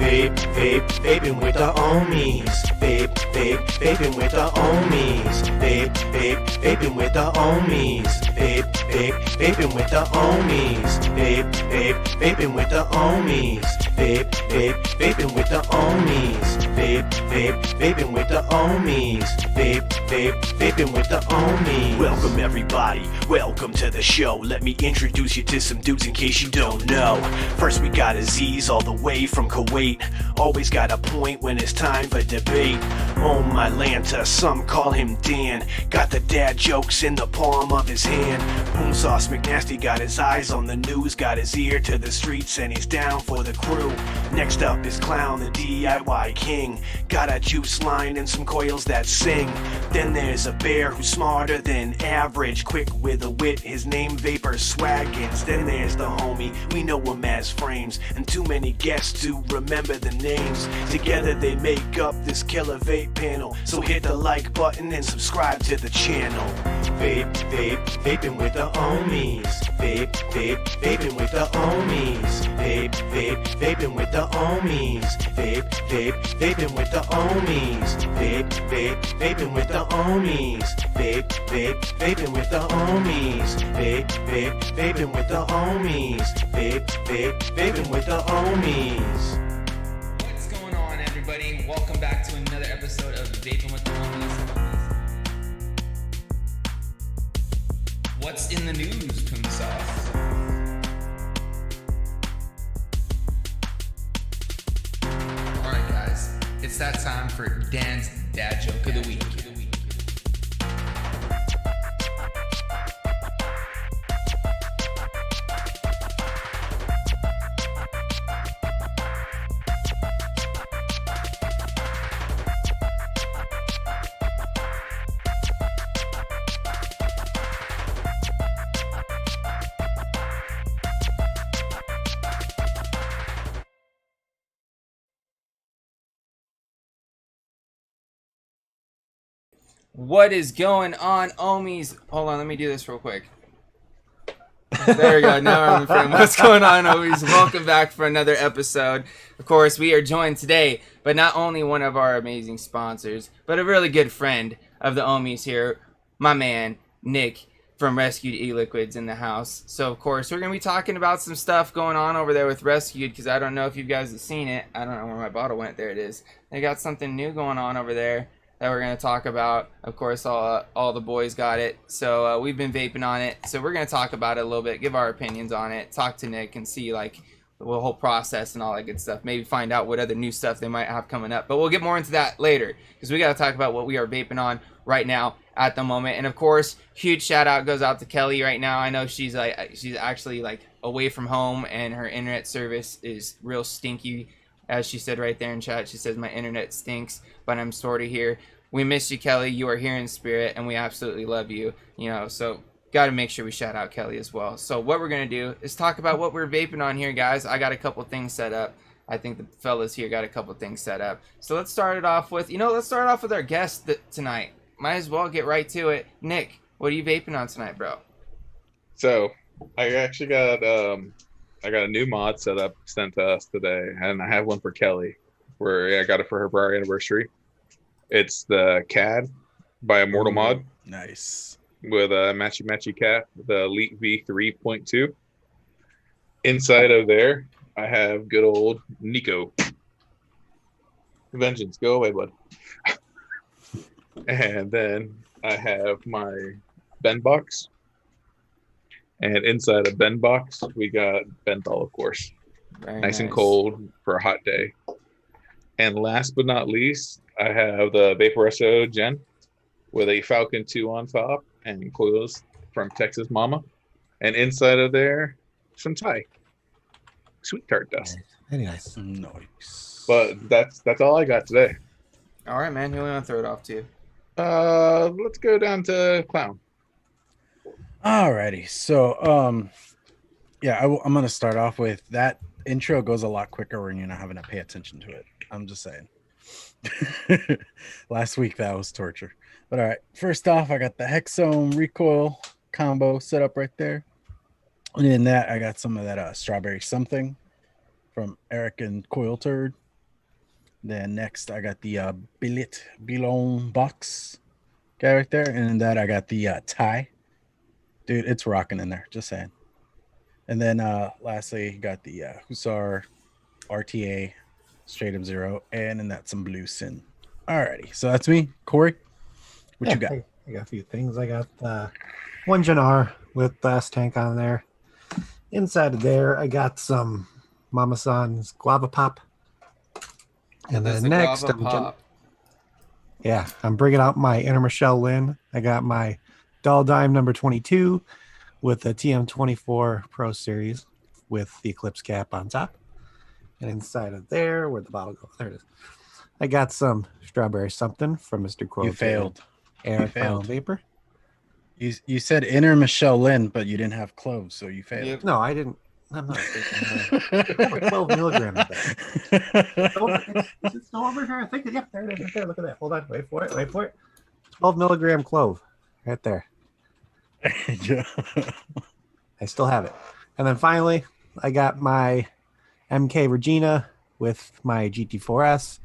Vaping with the Ohmies. Vaping with the Ohmies. Vaping with the Ohmies. Vaping with the Ohmies. Vaping with the Ohmies. Vaping with the Ohmies. Vaping with the Ohmies. Vaping with the Ohmies. Welcome everybody, welcome to the show. Let me introduce you to some dudes in case you don't know. First we got Aziz all the way from Kuwait. Always got a point when it's time for debate. Oh my Lanta, some call him Dan. Got the dad jokes in the palm of his hand. Boom Sauce McNasty got his eyes on the news, got his ear to the streets, and he's down for the crew. Next up is Clown, the DIY king. Got a juice line and some coils that sing. Then there's a bear who's smarter than average, quick with a wit, his name Vapor Swaggins. Then there's the homie, we know him as Frames, and too many guests to remember the names. Together they make up this killer vape panel, so hit the like button and subscribe to the channel. Vaping with the Ohmies. Vaping with the Ohmies. Vaping with the Ohmies. Vaping with the Ohmies. Vaping with the Ohmies. Vaping with the Ohmies. Vaping with the Ohmies. Vaping with the Ohmies. What's going on, everybody? Welcome back to another episode of Vaping with the Ohmies. What's in the news, Boom Sauce? Alright guys, it's that time for Dan's dad joke of the week. What is going on, Ohmies? Hold on, let me do this real quick. There we go. Now I'm in frame. What's going on, Ohmies? Welcome back for another episode. Of course, we are joined today by not only one of our amazing sponsors, but a really good friend of the Ohmies here, my man, Nick from Rescued E-Liquids in the house. So, of course, we're going to be talking about some stuff going on over there with Rescued, because I don't know if you guys have seen it. I don't know where my bottle went. There it is. They got something new going on over there that we're going to talk about. Of course, all the boys got it, so we've been vaping on it, so we're going to talk about it a little bit, give our opinions on it, talk to Nick and see like the whole process and all that good stuff, maybe find out what other new stuff they might have coming up, but we'll get more into that later, because we got to talk about what we are vaping on right now at the moment. And of course, huge shout out goes out to Kelly right now. I know she's actually like away from home, and her internet service is real stinky. As she said right there in chat, she says, my internet stinks, but I'm sort of here. We miss you, Kelly. You are here in spirit, and we absolutely love you. You know, so got to make sure we shout out Kelly as well. So what we're going to do is talk about what we're vaping on here, guys. I got a couple things set up. I think the fellas here got a couple things set up. So let's start it off with, let's start off with our guest tonight. Might as well get right to it. Nick, what are you vaping on tonight, bro? So I actually got I got a new mod set up sent to us today, and I have one for Kelly. I got it for her anniversary. It's the CAD by Immortal Mod. Nice. With a matchy cap, the Elite V3.2. Inside of there, I have good old Nico. Vengeance, go away, bud. And then I have my Ben box. And inside a Ben box, we got Benthol, of course. Very nice and cold for a hot day. And last but not least, I have the Vaporesso Gen with a Falcon 2 on top and coils from Texas Mama. And inside of there, some Thai. Sweet tart dust. Very nice. Nice. But that's all I got today. All right, man. Who do we want to throw it off to? Let's go down to Clown. Alrighty. So, I'm going to start off with that intro goes a lot quicker when you're not having to pay attention to it. I'm just saying. Last week that was torture. But all right, first off, I got the Hexome recoil combo set up right there. And in that, I got some of that strawberry something from Eric and Coil Turd. Then next I got the billet Bilon box guy right there, and that I got the tie. Dude, it's rocking in there. Just saying. And then lastly, got the Hussar RTA Straight Up Zero, and then that's some Blue Sin. Alrighty, so that's me, Corey. What you got? I got a few things. I got one Gen R with Blast Tank on there. Inside of there, I got some Mama San's Guava Pop. And There's then the next, guava pop. I'm bringing out my Inner Michelle Lynn. I got my Doll Dime number 22 with the TM24 Pro Series with the Eclipse cap on top. And inside of there, where'd the bottle go? There it is. I got some Strawberry Something from Mr. Quote. You failed. Air failed. Vapor. You said Inner Michelle Lynn, but you didn't have cloves, so you failed. Yep. No, I didn't. I'm not. Over 12 milligrams of that. It's no over here. I think. Yep, there it is. Right there. Look at that. Hold on. Wait for it. Wait for it. 12 milligram clove. Right there. Yeah. I still have it. And then finally, I got my MK Regina with my GT4S.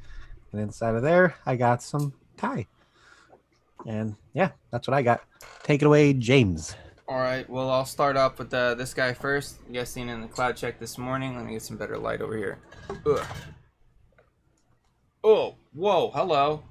And inside of there, I got some Thai. And yeah, that's what I got. Take it away, James. All right, well, I'll start off with this guy first. You guys seen it in the cloud check this morning. Let me get some better light over here. Ugh. Oh, whoa, hello.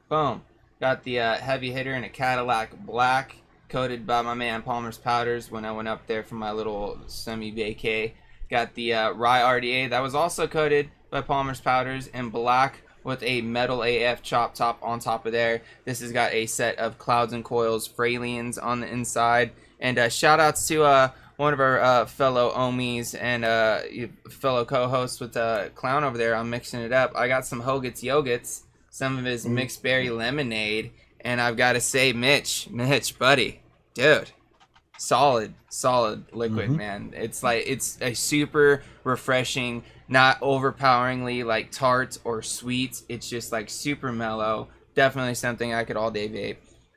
Boom. Got the heavy hitter in a Cadillac black, coated by my man Palmer's Powders when I went up there for my little semi-vacay. Got the Rye RDA that was also coated by Palmer's Powders in black with a metal AF chop top on top of there. This has got a set of Clouds and Coils Fralians on the inside. And shout outs to one of our fellow Ohmies and fellow co-hosts with Clown over there on Mixing It Up. I got some Hogut's Yogurts, some of his mixed berry lemonade, and I've got to say, Mitch, buddy, dude, solid liquid, man. It's like, it's a super refreshing, not overpoweringly like tart or sweet. It's just like super mellow. Definitely something I could all day vape.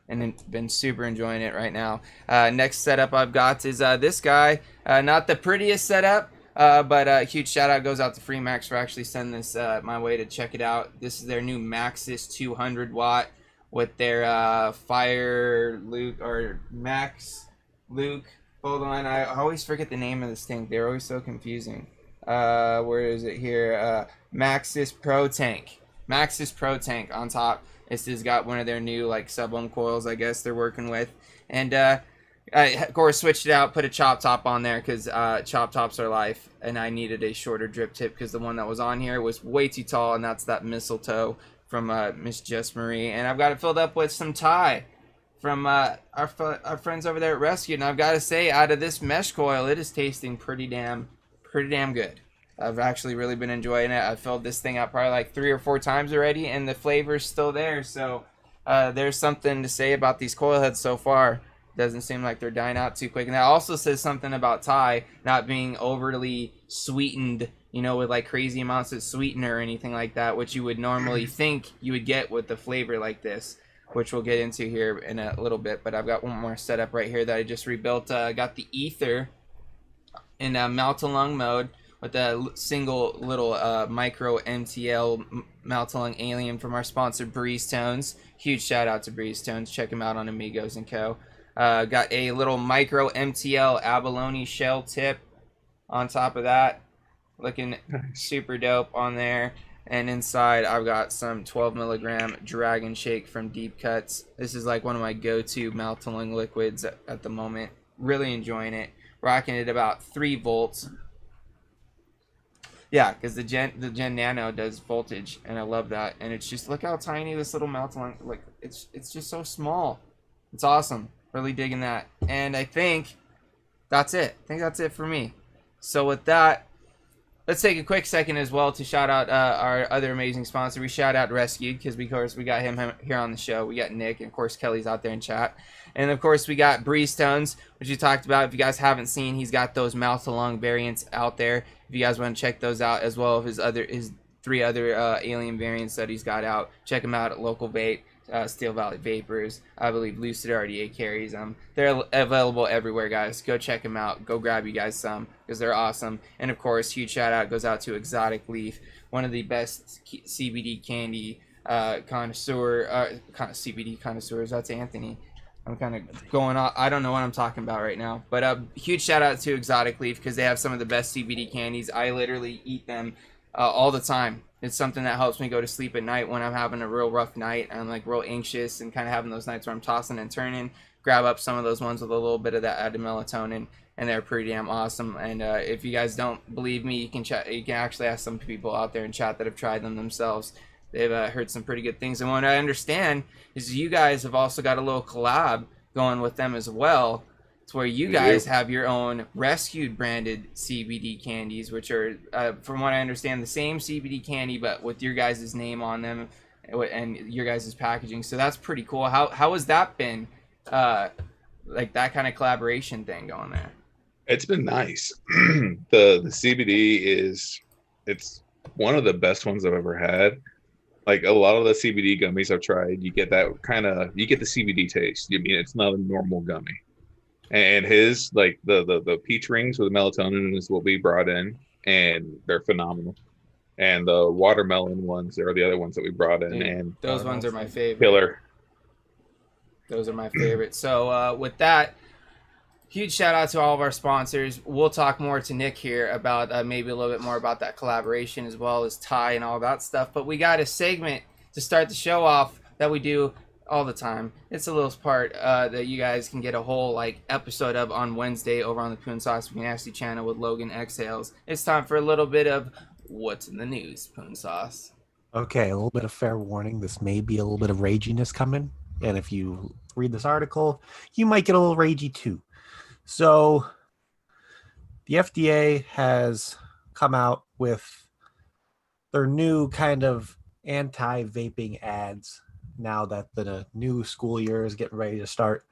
And been super enjoying it right now. Next setup I've got is this guy. Not the prettiest setup, but a huge shout out goes out to FreeMax for actually sending this my way to check it out. This is their new Maxis 200 watt with their Fire Luke or Max Luke. Hold on, I always forget the name of this thing. They're always so confusing. Where is it here? Maxis Pro Tank. Maxis Pro Tank on top. This has got one of their new like sub-ohm coils, I guess they're working with. And I, of course, switched it out, put a chop top on there because chop tops are life. And I needed a shorter drip tip because the one that was on here was way too tall, and that's that mistletoe from Miss Jess Marie. And I've got it filled up with some Thai from our friends over there at Rescue. And I've got to say, out of this mesh coil, it is tasting pretty damn good. I've actually really been enjoying it. I've filled this thing up probably like 3 or 4 times already, and the flavor's still there. So there's something to say about these coil heads so far. Doesn't seem like they're dying out too quick. And that also says something about Thai not being overly sweetened, you know, with like crazy amounts of sweetener or anything like that, which you would normally think you would get with a flavor like this, which we'll get into here in a little bit. But I've got one more setup right here that I just rebuilt. Got the Ether in melt-along mode, with a single little micro MTL melt-along alien from our sponsor Breeze Tones. Huge shout out to Breeze Tones. Check them out on Amigos and Co. Got a little micro MTL abalone shell tip on top of that. Looking super dope on there. And inside I've got some 12 milligram Dragon Shake from Deep Cuts. This is like one of my go-to melt-along liquids at the moment. Really enjoying it. Rocking it about 3 volts. Yeah, because the Gen Nano does voltage, and I love that. And it's just, look how tiny this little melt-along, like, it's just so small. It's awesome. Really digging that. And I think that's it. I think that's it for me. So with that, let's take a quick second as well to shout out our other amazing sponsor. We shout out Rescued, because of course we got him here on the show. We got Nick, and of course Kelly's out there in chat. And of course we got Breeze Tones, which you talked about. If you guys haven't seen, he's got those mouth-along variants out there. If you guys want to check those out, as well as his 3 other alien variants that he's got out, check them out at Local Vape, Steel Valley Vapors. I believe Lucid RDA carries them. They're available everywhere, guys. Go check them out. Go grab you guys some, because they're awesome. And of course, huge shout out goes out to Exotic Leaf one of the best CBD candy CBD connoisseurs. That's Anthony. I'm kind of going off. I don't know what I'm talking about right now. But huge shout out to Exotic Leaf because they have some of the best CBD candies. I literally eat them all the time. It's something that helps me go to sleep at night when I'm having a real rough night. I'm like real anxious and kind of having those nights where I'm tossing and turning. Grab up some of those ones with a little bit of that added melatonin, and they're pretty damn awesome. And if you guys don't believe me, you can chat. You can actually ask some people out there in chat that have tried them themselves. They've heard some pretty good things. And what I understand is you guys have also got a little collab going with them as well. It's where you guys have your own Rescued branded CBD candies, which are, from what I understand, the same CBD candy, but with your guys' name on them and your guys' packaging. So that's pretty cool. How has that been, like that kind of collaboration thing going there? It's been nice. The CBD it's one of the best ones I've ever had. Like a lot of the CBD gummies I've tried, you get the CBD taste. I mean, it's not a normal gummy. And his, like the peach rings with melatonin is what we brought in, and they're phenomenal. And the watermelon ones are the other ones that we brought in. Dude, and those ones are my favorite. Killer. Those are my favorite. So with that, huge shout out to all of our sponsors. We'll talk more to Nick here about maybe a little bit more about that collaboration as well as Ty and all that stuff. But we got a segment to start the show off that we do all the time. It's a little part that you guys can get a whole like episode of on Wednesday over on the Poon Sauce Nasty channel with Logan Exhales. It's time for a little bit of what's in the news, Poon Sauce. Okay, a little bit of fair warning. This may be a little bit of raginess coming. And if you read this article, you might get a little ragey too. So the FDA has come out with their new kind of anti-vaping ads now that the new school year is getting ready to start.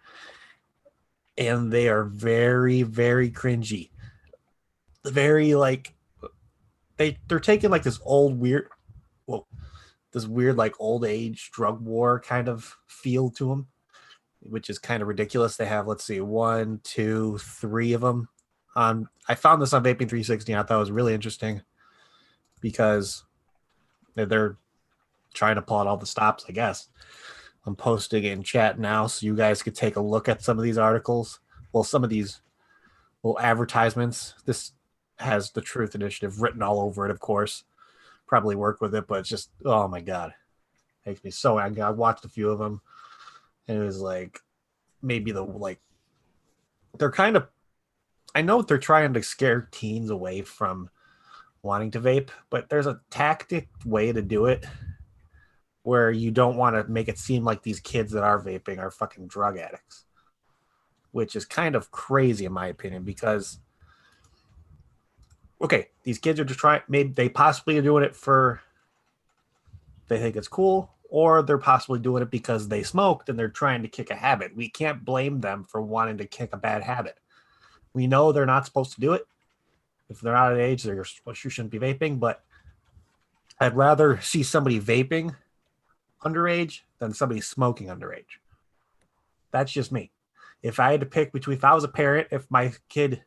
And they are very, very cringy. Very like they're taking like this weird like old age drug war kind of feel to them, which is kind of ridiculous. They have, let's see, 1, 2, 3 of them. I found this on Vaping 360. I thought it was really interesting because they're trying to pull out all the stops, I guess. I'm posting in chat now so you guys could take a look at some of these articles. Well, some of these little advertisements. This has the Truth Initiative written all over it, of course. Probably work with it, but it's just, oh my God. Makes me so angry. I watched a few of them. And it was like, maybe they're kind of, I know they're trying to scare teens away from wanting to vape, but there's a tactic way to do it where you don't want to make it seem like these kids that are vaping are fucking drug addicts, which is kind of crazy in my opinion, because, okay, these kids are just trying, maybe they possibly are doing it they think it's cool, or they're possibly doing it because they smoked and they're trying to kick a habit. We can't blame them for wanting to kick a bad habit. We know they're not supposed to do it. If they're not at age, you shouldn't be vaping, but I'd rather see somebody vaping underage than somebody smoking underage. That's just me. If I had to pick between, if I was a parent, if my kid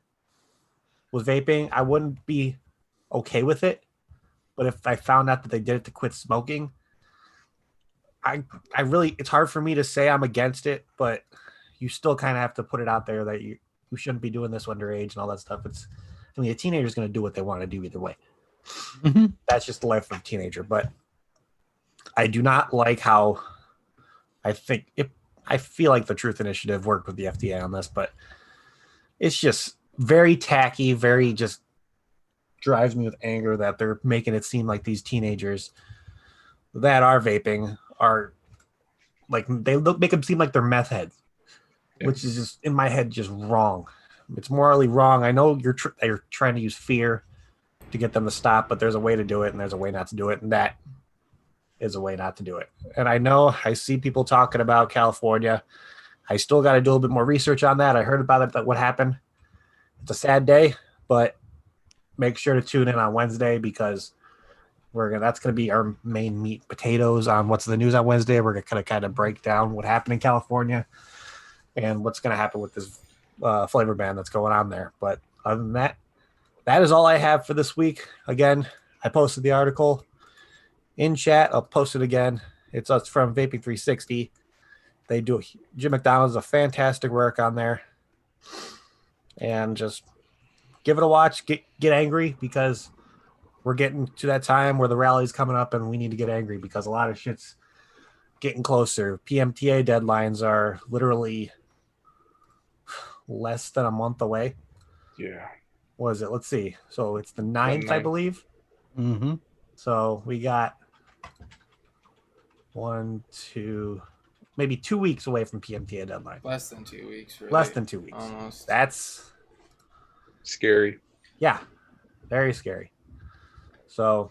was vaping, I wouldn't be okay with it. But if I found out that they did it to quit smoking, I really, it's hard for me to say I'm against it, but you still kind of have to put it out there that you shouldn't be doing this underage and all that stuff. I mean, a teenager's going to do what they want to do either way. Mm-hmm. That's just the life of a teenager. But I do not like how I feel like the Truth Initiative worked with the FDA on this, but it's just very tacky, very just drives me with anger that they're making it seem like these teenagers that are vaping are like, they make them seem like they're meth heads, which is just in my head just wrong. It's morally wrong. I know you're trying to use fear to get them to stop, but there's a way to do it and there's a way not to do it, and that is a way not to do it. And I know I see people talking about California. I still got to do a little bit more research on that. I heard about it, that what happened. It's a sad day, but make sure to tune in on Wednesday because that's going to be our main meat and potatoes on What's in the News on Wednesday. We're going to kind of break down what happened in California and what's going to happen with this flavor ban that's going on there. But other than that, that is all I have for this week. Again, I posted the article in chat. I'll post it again. It's from Vaping 360. They do. Jim McDonald does a fantastic work on there, and just give it a watch. Get angry because we're getting to that time where the rally's coming up, and we need to get angry because a lot of shit's getting closer. PMTA deadlines are literally less than a month away. Yeah. What is it? Let's see. So it's the 9th, I believe. Mm-hmm. So we got 1, 2, maybe 2 weeks away from PMTA deadline. Less than 2 weeks, really. Less than 2 weeks. Almost. That's Scary. yeah, very scary. So,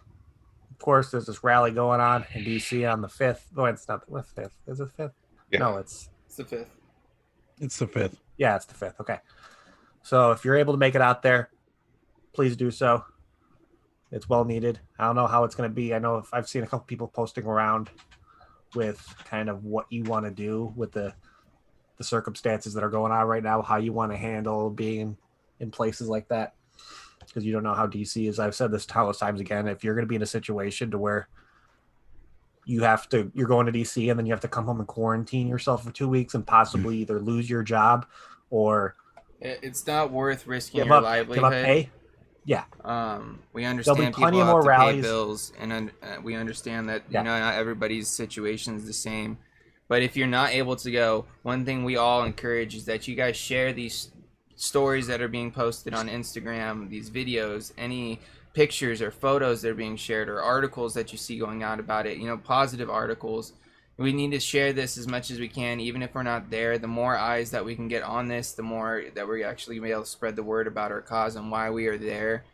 of course, there's this rally going on in DC on the 5th. Oh, it's not the 5th. Is it 5th? Yeah. No, it's the 5th. It's the 5th. yeah, it's the 5th. Okay. So if you're able to make it out there, please do so. It's well needed. I don't know how it's going to be. I know I've seen a couple people posting around with kind of what you want to do with the circumstances that are going on right now, how you want to handle being in places like that, because you don't know how DC is. I've said this countless times again. If you're going to be in a situation to where you're going to DC and then you have to come home and quarantine yourself for 2 weeks and possibly either lose your job or it's not worth risking give your up livelihood. pay. Yeah. We understand plenty people of have more to rallies. pay bills, and we understand that Yeah. not everybody's situation is the same. But if you're not able to go, one thing we all encourage is that you guys share these stories that are being posted on Instagram, these videos, any pictures or photos that are being shared, or articles that you see going out about it, positive articles. We need to share this as much as we can, even if we're not there. The more eyes that we can get on this, the more that we're actually going to be able to spread the word about our cause and why we are there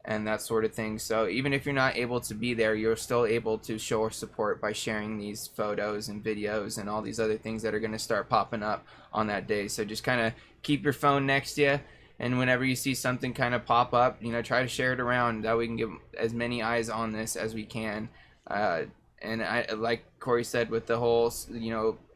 and that sort of thing. So even if you're not able to be there, you're still able to show our support by sharing these photos and videos and all these other things that are going to start popping up on that day. So just kind of keep your phone next to you, and whenever you see something kind of pop up, try to share it around, that we can get as many eyes on this as we can. And I, like Corey said, with the whole,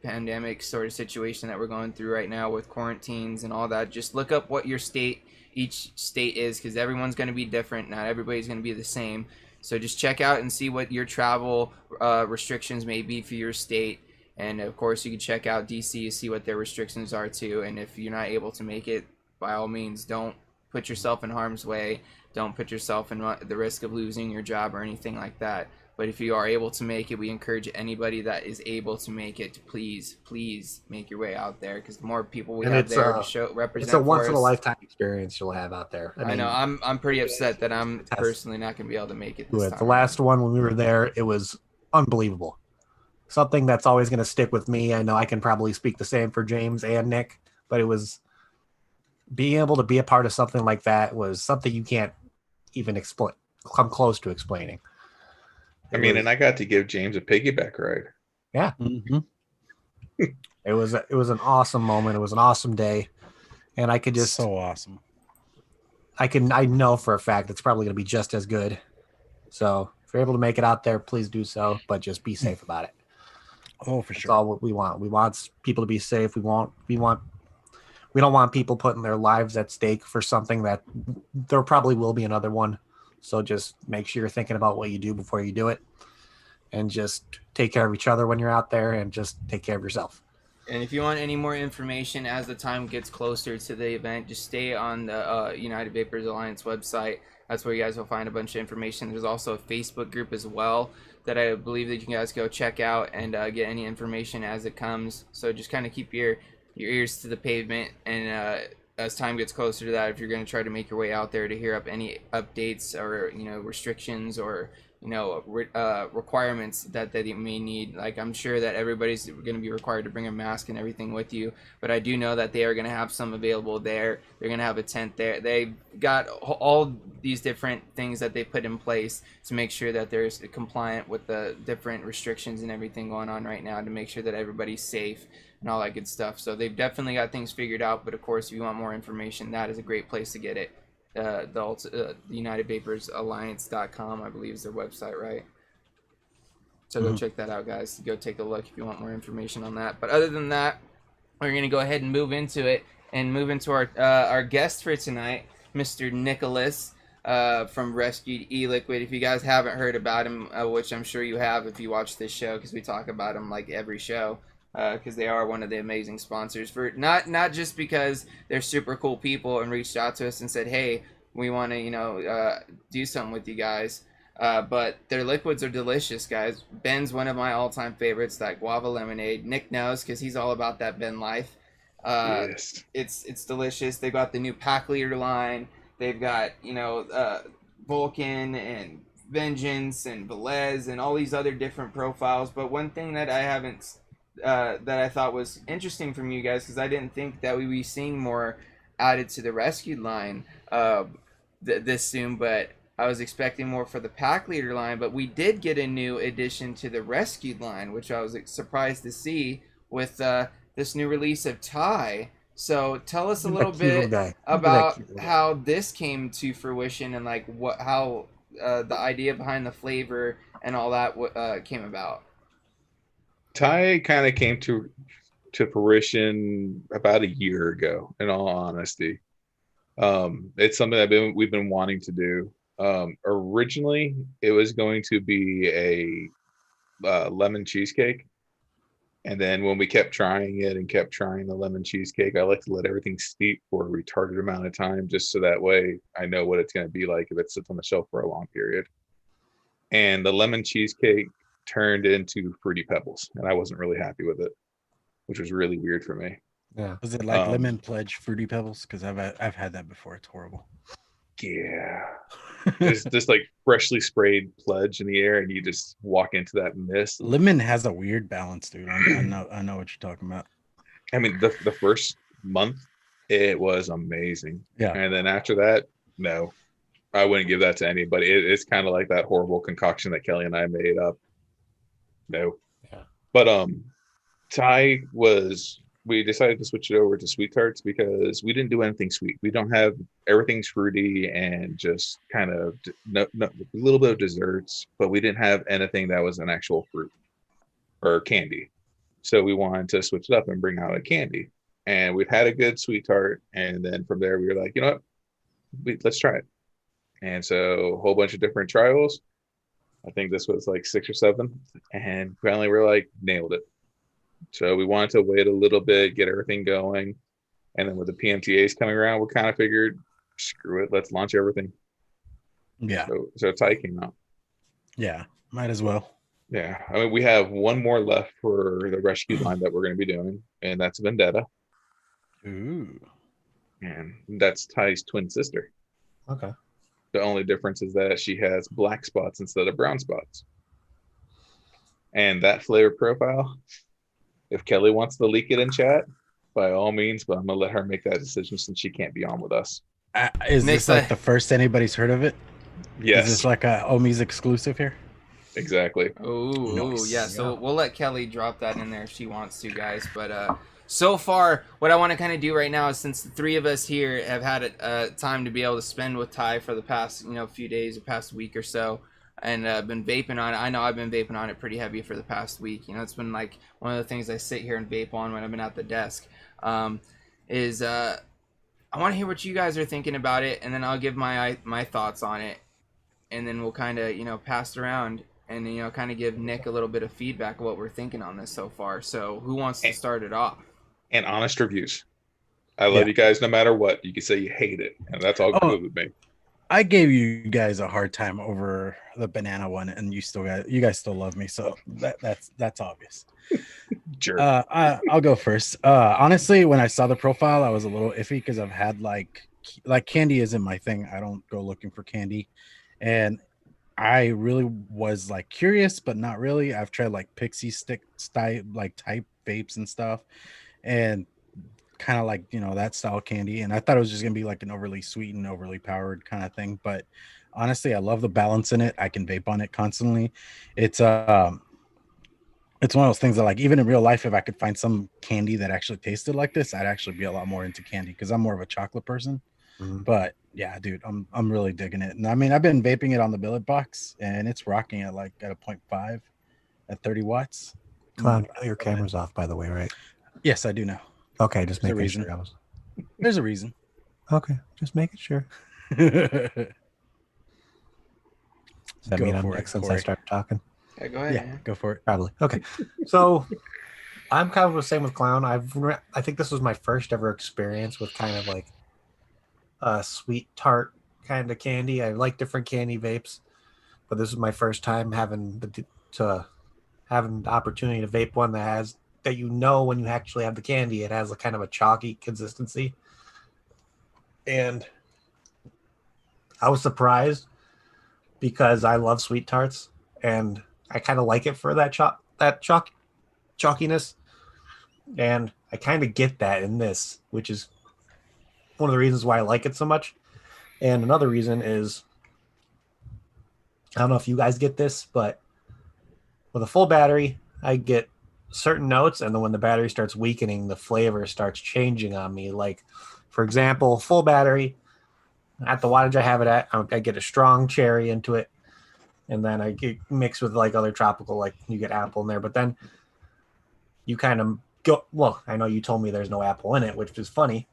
pandemic sort of situation that we're going through right now with quarantines and all that, just look up what each state is, because everyone's going to be different. Not everybody's going to be the same. So just check out and see what your travel restrictions may be for your state. And of course, you can check out DC to see what their restrictions are too. And if you're not able to make it, by all means, don't put yourself in harm's way. Don't put yourself in the risk of losing your job or anything like that. But if you are able to make it, we encourage anybody that is able to make it to please make your way out there, because the more people we have there to represent, it's a once in a lifetime experience you'll have out there. I know. I'm pretty upset that I'm personally not going to be able to make it this time. The last one when we were there, it was unbelievable. Something that's always going to stick with me. I know I can probably speak the same for James and Nick, but it was being able to be a part of something like that was something you can't even come close to explaining. And I got to give James a piggyback ride. Yeah. Mm-hmm. It was an awesome moment. It was an awesome day. And I could just so awesome. I know for a fact it's probably going to be just as good. So if you're able to make it out there, please do so, but just be safe about it. Oh, for That's sure. all we want. We want people to be safe. We don't want people putting their lives at stake for something that there probably will be another one. So just make sure you're thinking about what you do before you do it, and just take care of each other when you're out there, and just take care of yourself. And if you want any more information as the time gets closer to the event, just stay on the United Vapors Alliance website. That's where you guys will find a bunch of information. There's also a Facebook group as well that I believe that you guys go check out and get any information as it comes. So just kind of keep your ears to the pavement, and as time gets closer to that, if you're going to try to make your way out there to hear up any updates or restrictions or requirements that you may need. Like, I'm sure that everybody's going to be required to bring a mask and everything with you, but I do know that they are going to have some available there. They're going to have a tent there. They've got all these different things that they put in place to make sure that they're compliant with the different restrictions and everything going on right now, to make sure that everybody's safe and all that good stuff. So they've definitely got things figured out, but of course, if you want more information, that is a great place to get it. The United Vapors Alliance.com, I believe, is their website, right? So go check that out, guys. Go take a look if you want more information on that. But other than that, we're going to go ahead and move into it, and move into our guest for tonight, Mr. Nicholas. from Rescued E-Liquid. If you guys haven't heard about them, which I'm sure you have if you watch this show, because we talk about them like every show, because they are one of the amazing sponsors. For not just because they're super cool people and reached out to us and said, hey, we want to do something with you guys. But their liquids are delicious, guys. Ben's one of my all-time favorites, that guava lemonade. Nick knows because he's all about that Ben life. Yes. It's delicious. They've got the new pack leader line. They've got Vulcan and Vengeance and Velez and all these other different profiles. But one thing that I thought was interesting from you guys, because I didn't think that we'd be seeing more added to the Rescued line this soon, but I was expecting more for the pack leader line. But we did get a new addition to the Rescued line, which I was surprised to see with this new release of Ty. So tell us a little bit about how this came to fruition and like how the idea behind the flavor and all that came about. Ty kind of came to fruition about a year ago, in all honesty. It's something that we've been wanting to do. Originally, it was going to be a lemon cheesecake. And then when we kept trying it and kept trying the lemon cheesecake, I like to let everything steep for a retarded amount of time, just so that way I know what it's going to be like if it sits on the shelf for a long period. And the lemon cheesecake turned into Fruity Pebbles, and I wasn't really happy with it, which was really weird for me. Yeah. Was it like lemon pledge Fruity Pebbles? Because I've had that before. It's horrible. Yeah. It's just like freshly sprayed pledge in the air, and you just walk into that mist. Lemon has a weird balance, dude. I know what you're talking about. I mean, the first month, it was amazing. Yeah. And then after that, no, I wouldn't give that to anybody. It's kind of like that horrible concoction that Kelly and I made up. No. Yeah. But we decided to switch it over to sweet tarts because we didn't do anything sweet. We don't have, everything's fruity and just kind of a little bit of desserts, but we didn't have anything that was an actual fruit or candy. So we wanted to switch it up and bring out a candy. And we've had a good sweet tart, and then from there we were like, you know what, let's try it. And so a whole bunch of different trials. I think this was like 6 or 7, and finally we're like, nailed it. So we wanted to wait a little bit, get everything going. And then with the PMTAs coming around, we kind of figured, screw it, let's launch everything. Yeah. So Ty came out. Yeah, might as well. Yeah. I mean, we have one more left for the rescue line that we're going to be doing, and that's Vendetta. Ooh. And that's Ty's twin sister. Okay. The only difference is that she has black spots instead of brown spots. And that flavor profile, if Kelly wants to leak it in chat, by all means, but I'm going to let her make that decision since she can't be on with us. Is this like the first anybody's heard of it? Yes. Is this like a Ohmies exclusive here? Exactly. Oh, Nice. yeah. So we'll let Kelly drop that in there if she wants to, guys. But so far, what I want to kind of do right now is, since the 3 of us here have had time to be able to spend with Ty for the past few days, or past week or so, and been vaping on it. I know I've been vaping on it pretty heavy for the past week. It's been like one of the things I sit here and vape on when I've been at the desk. I want to hear what you guys are thinking about it, and then I'll give my thoughts on it, and then we'll kind of pass it around and kind of give Nick a little bit of feedback of what we're thinking on this so far. So who wants to start it off? And honest reviews. I love you guys no matter what. You can say you hate it, and that's all good with me. I gave you guys a hard time over the banana one, and you guys still love me, so that's obvious. Jerk. I'll go first. Honestly, when I saw the profile, I was a little iffy because I've had like candy isn't my thing. I don't go looking for candy, and I really was like curious, but not really. I've tried like pixie stick type vapes and stuff, and kind of like that style candy, and I thought it was just gonna be like an overly sweet and overly powered kind of thing. But honestly, I love the balance in it. I can vape on it constantly. It's one of those things that, like, even in real life, if I could find some candy that actually tasted like this, I'd actually be a lot more into candy because I'm more of a chocolate person. But yeah, dude, I'm really digging it. And I mean, I've been vaping it on the billet box, and it's rocking at a 0.5 at 30 watts. Clown, your camera's off, by the way, right? Yes, I do now. Okay, just There's making sure. There's a reason. Okay, just making sure. Does that Go mean I'm for it, next since I Corey. started talking? Yeah, go ahead. Yeah, man. go for it. Probably. Okay. So I'm kind of the same with Clown. I think this was my first ever experience with kind of like a sweet tart kind of candy. I like different candy vapes, but this is my first time having the opportunity to vape one that when you actually have the candy, it has a kind of a chalky consistency. And I was surprised because I love sweet tarts and I kind of like it for that chalkiness. And I kind of get that in this, which is one of the reasons why I like it so much. And another reason is, I don't know if you guys get this, but with a full battery, I get certain notes, and then when the battery starts weakening, the flavor starts changing on me. Like, for example, full battery, at the wattage I have it at, I get a strong cherry into it, and then I get mixed with like other tropical, like you get apple in there, but then you kind of go, well, I know you told me there's no apple in it, which is funny,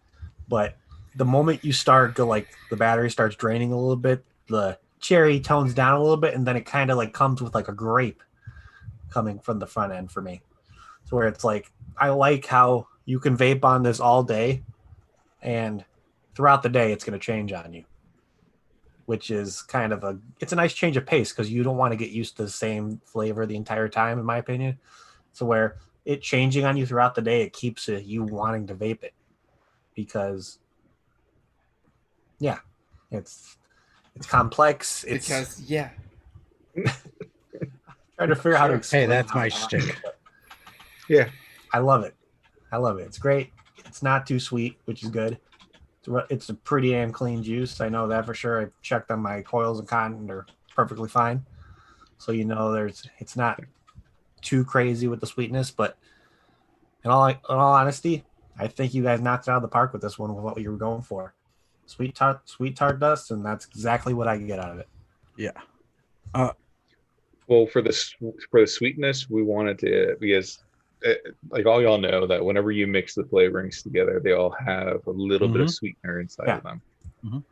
but the moment you start the battery starts draining a little bit, the cherry tones down a little bit, and then it kind of like comes with like a grape coming from the front end for me. So where it's like, I like how you can vape on this all day, and throughout the day it's going to change on you, which is kind of it's a nice change of pace because you don't want to get used to the same flavor the entire time, in my opinion. So where it changing on you throughout the day, it keeps you wanting to vape it because, yeah, it's complex. It's Because yeah, trying to figure out how to explain. Hey, that's how my I like shtick. it, but Yeah. I love it. I love it. It's great. It's not too sweet, which is good. It's a pretty damn clean juice. I know that for sure. I've checked on my coils and cotton; they're perfectly fine. So it's not too crazy with the sweetness, but in all honesty, I think you guys knocked it out of the park with this one with what you were going for. Sweet tart dust, and that's exactly what I get out of it. Yeah. Well, for the sweetness, we wanted to, because like all y'all know that whenever you mix the flavorings together, they all have a little bit of sweetener inside of them. Mhm.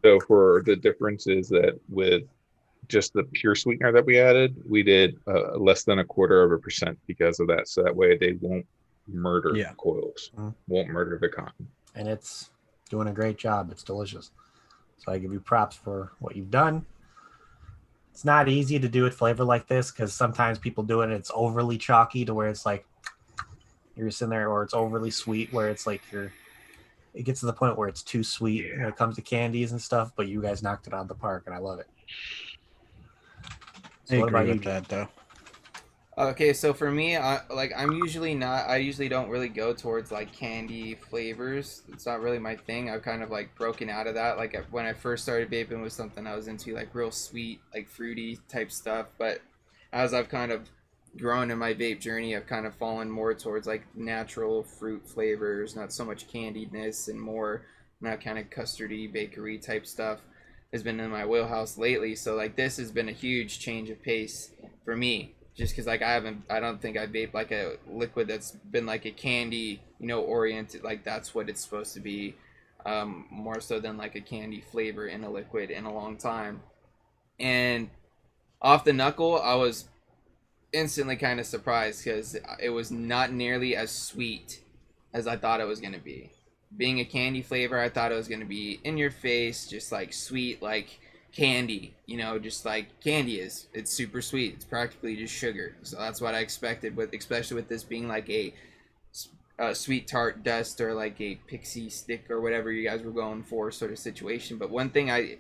So for the difference is that with just the pure sweetener that we added, we did less than 1/4% because of that. So that way they won't murder Yeah. coils, won't murder the cotton. And it's doing a great job. It's delicious. So I give you props for what you've done. It's not easy to do a flavor like this because sometimes people do it and it's overly chalky to where it's like you're sitting there, or it's overly sweet where it's like it gets to the point where it's too sweet when it comes to candies and stuff. But you guys knocked it out of the park, and I love it. So I what about agree you, with that, though. okay, so for me, I usually don't really go towards like candy flavors. It's not really my thing. I've kind of like broken out of that. Like when I first started vaping was something I was into, like real sweet, like fruity type stuff. But as I've kind of grown in my vape journey, I've kind of fallen more towards like natural fruit flavors, not so much candiness, and more that kind of custardy bakery type stuff has been in my wheelhouse lately. So like this has been a huge change of pace for me. Just because like I don't think I vape like a liquid that's been like a candy, oriented, like that's what it's supposed to be, more so than like a candy flavor in a liquid in a long time. And off the knuckle, I was instantly kind of surprised because it was not nearly as sweet as I thought it was going to be. Being a candy flavor, I thought it was going to be in your face, just like sweet, like candy, just like candy is. It's super sweet. It's practically just sugar. So that's what I expected, especially with this being like a sweet tart dust or like a pixie stick or whatever you guys were going for sort of situation. But one thing I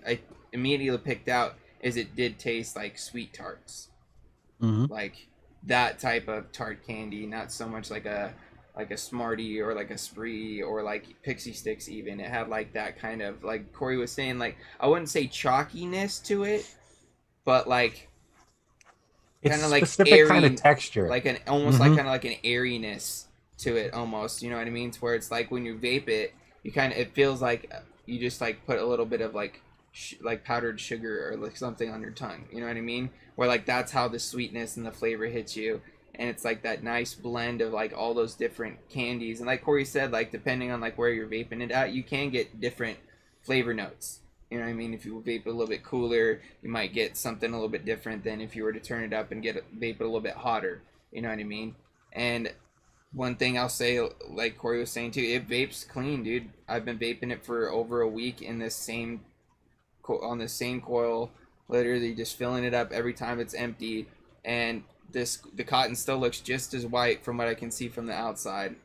immediately picked out is it did taste like sweet tarts. Like that type of tart candy, not so much like a Smartie or like a Spree or like Pixie Sticks even. It had like that kind of, like Corey was saying, like I wouldn't say chalkiness to it, but like It's kind of like specific airy, kind of texture. like an almost like kind of like an airiness to it almost. You know what I mean? To where it's like when you vape it, it feels like you just like put a little bit of like powdered sugar or like something on your tongue. You know what I mean? Where like that's how the sweetness and the flavor hits you. And it's like that nice blend of like all those different candies. And like Corey said, like depending on like where you're vaping it at, you can get different flavor notes You know what I mean? If you vape it a little bit cooler, you might get something a little bit different than if you were to turn it up and vape it a little bit hotter. You know what I mean? And one thing I'll say, like Corey was saying too, it vapes clean, dude. I've been vaping it for over a week in this same on the same coil, literally just filling it up every time it's empty, and the cotton still looks just as white from what I can see from the outside.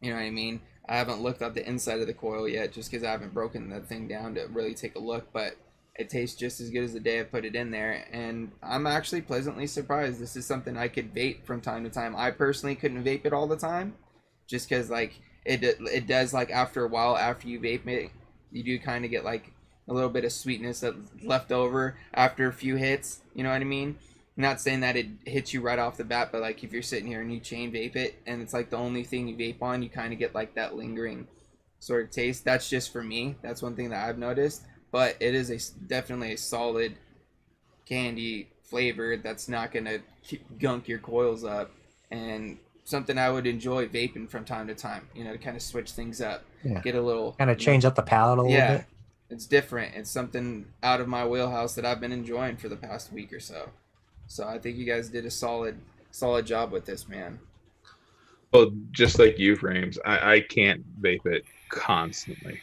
You know what I mean? I haven't looked at the inside of the coil yet, just because I haven't broken the thing down to really take a look, but it tastes just as good as the day I put it in there, and I'm actually pleasantly surprised. This is something I could vape from time to time. I personally couldn't vape it all the time, just because like it does, like after a while, after you vape it, you do kind of get like a little bit of sweetness that's left over after a few hits. You know what I mean? I'm not saying that it hits you right off the bat, but like if you're sitting here and you chain vape it and it's like the only thing you vape on, you kind of get like that lingering sort of taste. That's just for me. That's one thing that I've noticed. But it is definitely a solid candy flavor that's not going to gunk your coils up, and something I would enjoy vaping from time to time, you know, to kind of switch things up. Yeah. Get a little... Kind of change up the palate a little bit. It's different. It's something out of my wheelhouse that I've been enjoying for the past week or so. So I think you guys did a solid job with this, man. Well, just like you, Frames, I can't vape it constantly.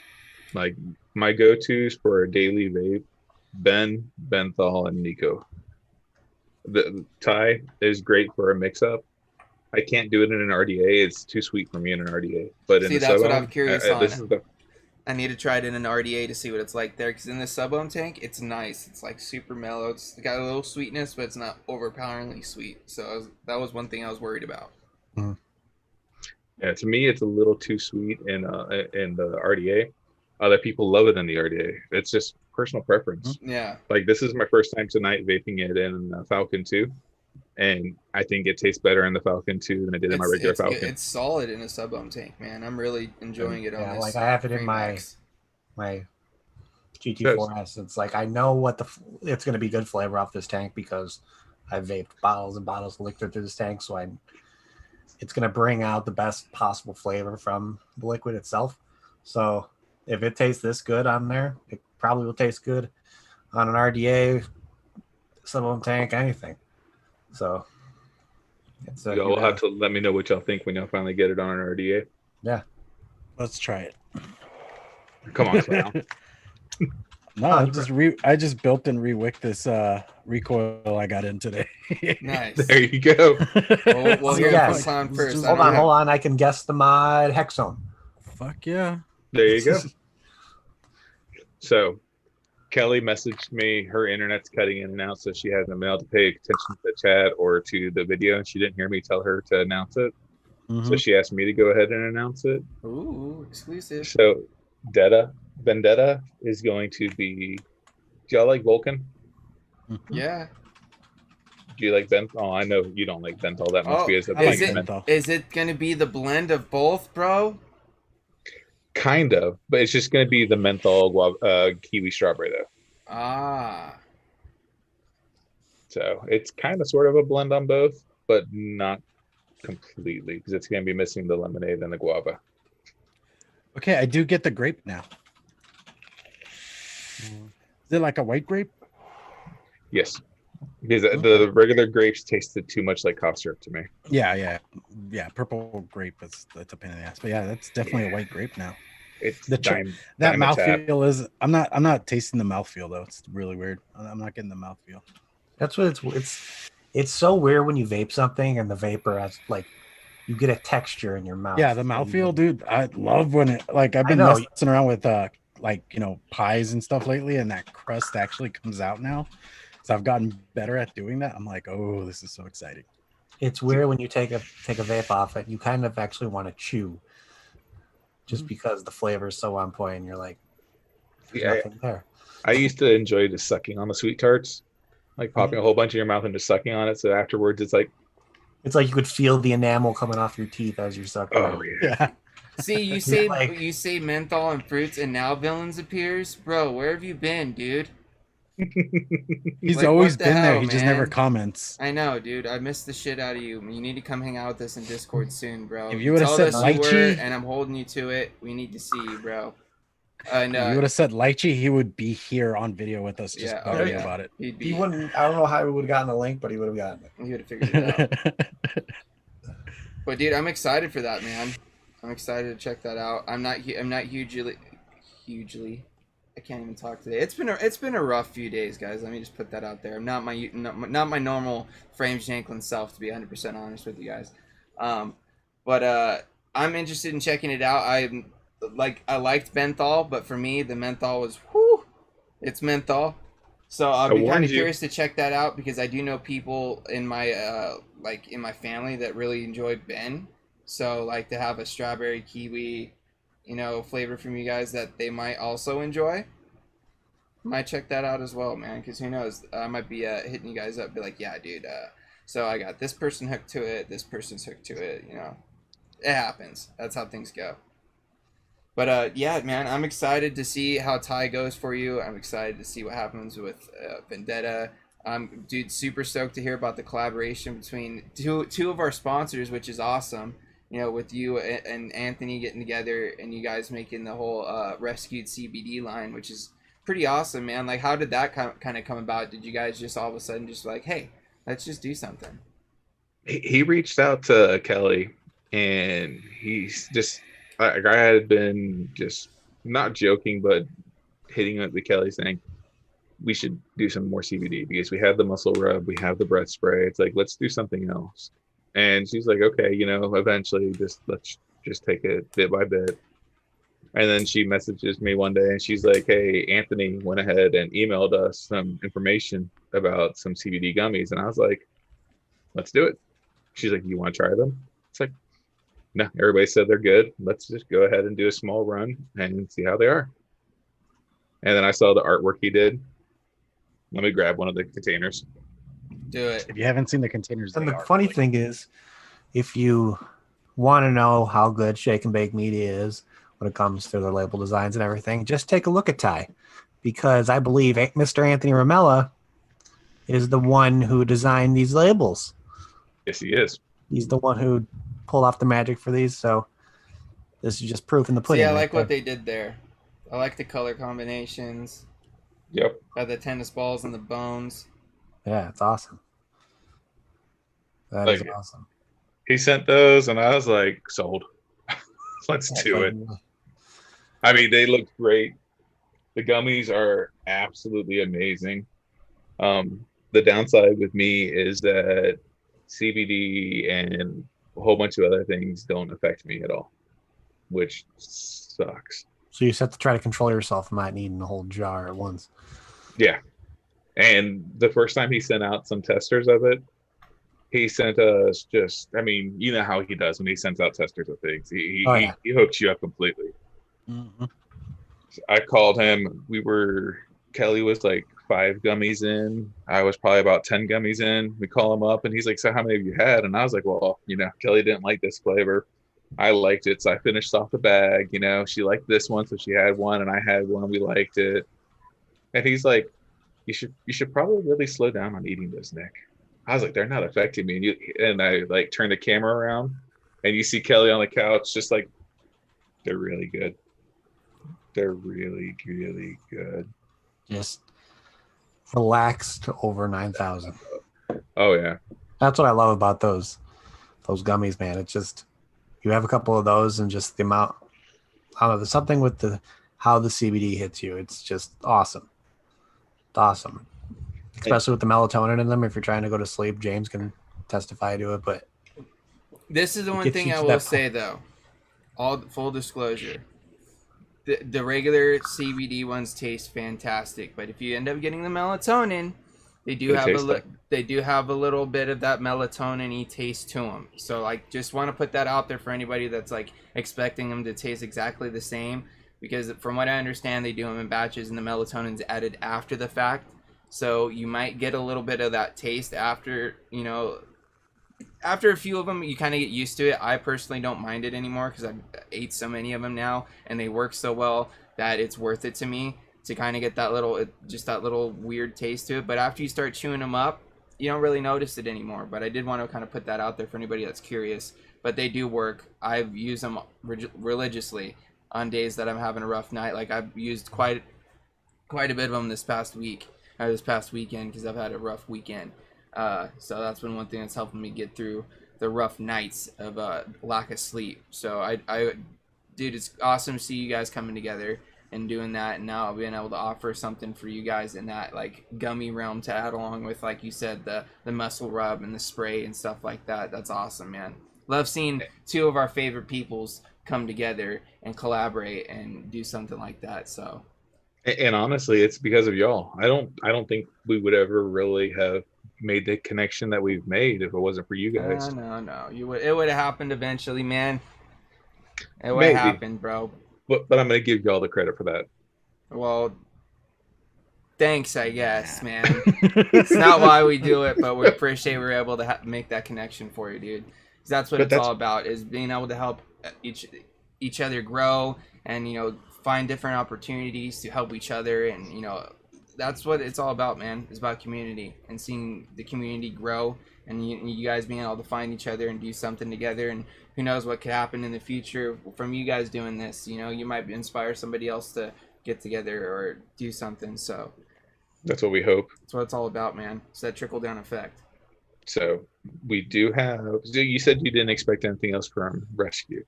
Like, my go-tos for a daily vape, Ben, Benthol, and Nico. The Thai is great for a mix-up. I can't do it in an RDA. It's too sweet for me in an RDA. But in the that's what sub-ohm, I'm curious on. I need to try it in an RDA to see what it's like there, because in the sub-ohm tank, it's nice. It's like super mellow. It's got a little sweetness, but it's not overpoweringly sweet. So that was one thing I was worried about. Yeah, to me, it's a little too sweet in the RDA. Other people love it in the RDA. It's just personal preference. Yeah. Like, this is my first time tonight vaping it in Falcon 2, and I think it tastes better in the Falcon 2 than it did in my regular Falcon. It's solid in a sub-ohm tank, man. I'm really enjoying it on this. Like I have it in my GT4S. It's like I know what it's going to be good flavor off this tank because I've vaped bottles and bottles of liquid through this tank, so it's going to bring out the best possible flavor from the liquid itself. So if it tastes this good on there, it probably will taste good on an RDA, sub-ohm tank, anything. So y'all have to let me know what y'all think when y'all finally get it on an RDA. Yeah, let's try it. Come on, Sal. No, I just built and rewicked this recoil I got in today. Nice. There you go. We'll hear it from Clown first. Hold on. I can guess the mod Hexone. Fuck yeah. There you go. So Kelly messaged me. Her internet's cutting in and out, so she hasn't been able to pay attention to the chat or to the video, and she didn't hear me tell her to announce it. So she asked me to go ahead and announce it. Ooh, exclusive. So Vendetta is going to be... Do y'all like Vulcan? Yeah. Do you like Benthol? Oh, I know you don't like Benthol that much. Because is it going to be the blend of both, bro? Kind of, but it's just going to be the menthol kiwi strawberry though. Ah. So it's kind of sort of a blend on both, but not completely, because it's going to be missing the lemonade and the guava. Okay, I do get the grape now. Is it like a white grape? Yes, because the regular grapes tasted too much like cough syrup to me. Yeah. Purple grape that's a pain in the ass, but yeah, that's definitely a white grape now. It's that mouthfeel is. I'm not tasting the mouthfeel though. It's really weird. I'm not getting the mouthfeel. That's what it's so weird when you vape something and the vapor has like you get a texture in your mouth. Yeah, the mouthfeel, dude. I love when it like I've been messing around with pies and stuff lately, and that crust actually comes out now. So I've gotten better at doing that. I'm like, oh, this is so exciting. It's weird when you take a vape off it. You kind of actually want to chew, just because the flavor is so on point. And you're like, there's nothing there. I used to enjoy just sucking on the sweet tarts, like popping a whole bunch in your mouth and just sucking on it. So afterwards, it's like you could feel the enamel coming off your teeth as you're sucking. Oh yeah. See, you say menthol and fruits, and now villains appears, bro. Where have you been, dude? He's always been there. He just never comments. I know, dude. I missed the shit out of you. You need to come hang out with us in Discord soon, bro. If you would have said lychee, and I'm holding you to it. We need to see you, bro. I If you would have said lychee, he would be here on video with us just Yeah, bugging about it. He'd He be. wouldn't. I don't know how he would have gotten the link, but he would have gotten it. He would have figured it out. But dude, I'm excited for that, man. I'm excited to check that out. I'm not hugely. I can't even talk today. It's been a rough few days, guys. Let me just put that out there. I'm not my normal frame Shanklin self, to be 100% honest with you guys. But I'm interested in checking it out. I liked menthol, but for me the menthol was it's menthol. So I'll be kind of curious to check that out because I do know people in my in my family that really enjoy Ben. So like to have a strawberry kiwi, flavor from you guys that they might also enjoy. Might check that out as well, man, because who knows? I might be hitting you guys up, be like, yeah, dude. So I got this person hooked to it, this person's hooked to it. It happens. That's how things go. But yeah, man, I'm excited to see how Ty goes for you. I'm excited to see what happens with Vendetta. Dude, super stoked to hear about the collaboration between two of our sponsors, which is awesome. With you and Anthony getting together and you guys making the whole rescued CBD line, which is pretty awesome, man. Like, how did that kind of come about? Did you guys just all of a sudden just like, hey, let's just do something? He reached out to Kelly, and he's just I had been just not joking, but hitting up the Kelly saying we should do some more CBD because we have the muscle rub, we have the breath spray. It's like, let's do something else. And she's like, okay, eventually let's just take it bit by bit. And then she messages me one day and she's like, hey, Anthony went ahead and emailed us some information about some CBD gummies. And I was like, let's do it. She's like, you want to try them? It's like, no, everybody said they're good. Let's just go ahead and do a small run and see how they are. And then I saw the artwork he did. Let me grab one of the containers. Do it. If you haven't seen the containers, And the funny thing is, if you want to know how good Shake and Bake Media is when it comes to their label designs and everything, just take a look at Ty, because I believe Mr. Anthony Ramella is the one who designed these labels. Yes, he is. He's the one who pulled off the magic for these. So this is just proof in the pudding. See, I like what they did there. I like the color combinations. Yep. The tennis balls and the bones. Yeah, it's awesome. That is awesome. He sent those, and I was like, sold. Let's do it. I mean, they look great. The gummies are absolutely amazing. The downside with me is that CBD and a whole bunch of other things don't affect me at all, which sucks. So you just have to try to control yourself from not needing the whole jar at once. Yeah. And the first time he sent out some testers of it, he sent us just, I mean, you know how he does when he sends out testers of things. He hooks you up completely. Mm-hmm. So I called him. Kelly was like 5 gummies in. I was probably about 10 gummies in. We call him up and he's like, so how many have you had? And I was like, well, Kelly didn't like this flavor. I liked it. So I finished off the bag. She liked this one. So she had one and I had one. We liked it. And he's like, you should probably really slow down on eating this, Nick. I was like, they're not affecting me. And I like turn the camera around and you see Kelly on the couch, just like, they're really good. They're really, really good. Just relaxed over 9,000. Oh yeah. That's what I love about those gummies, man. It's just, you have a couple of those and just the amount, I don't know, there's something with how the CBD hits you. It's just awesome. It's awesome. Especially with the melatonin in them. If you're trying to go to sleep, James can testify to it, but this is the one thing I will say though. All full disclosure. The regular CBD ones taste fantastic, but if you end up getting the melatonin, they do have a little bit of that melatonin-y taste to them. So like, just want to put that out there for anybody that's like expecting them to taste exactly the same, because from what I understand, they do them in batches, and the melatonin's added after the fact. So you might get a little bit of that taste after after a few of them. You kind of get used to it. I personally don't mind it anymore because I've ate so many of them now and they work so well that it's worth it to me to kind of get that little weird taste to it. But after you start chewing them up, you don't really notice it anymore. But I did want to kind of put that out there for anybody that's curious. But they do work. I've used them religiously. on days that I'm having a rough night. Like I've used quite a bit of them this past week or this past weekend because I've had a rough weekend. So that's been one thing that's helping me get through the rough nights of lack of sleep. So dude, it's awesome to see you guys coming together and doing that, and now being able to offer something for you guys in that like gummy realm to add along with, like you said, the muscle rub and the spray and stuff like that. That's awesome, man. Love seeing two of our favorite peoples come together and collaborate and do something like that. So, and honestly, it's because of y'all. I don't think we would ever really have made the connection that we've made if it wasn't for you guys. No, it would have happened eventually, man. It would Maybe. have happened, bro. But I'm gonna give y'all the credit for that. Well, thanks, I guess, man. It's not why we do it, but we appreciate we're able to make that connection for you, dude. 'Cause that's what all about, is being able to help each other grow and, you know, find different opportunities to help each other. And, you know, that's what it's all about, man. It's about community and seeing the community grow, and you guys being able to find each other and do something together. And who knows what could happen in the future from you guys doing this. You know, you might inspire somebody else to get together or do something. So that's what we hope. That's what it's all about, man. It's that trickle down effect. So we do have. You said you didn't expect anything else from Rescue.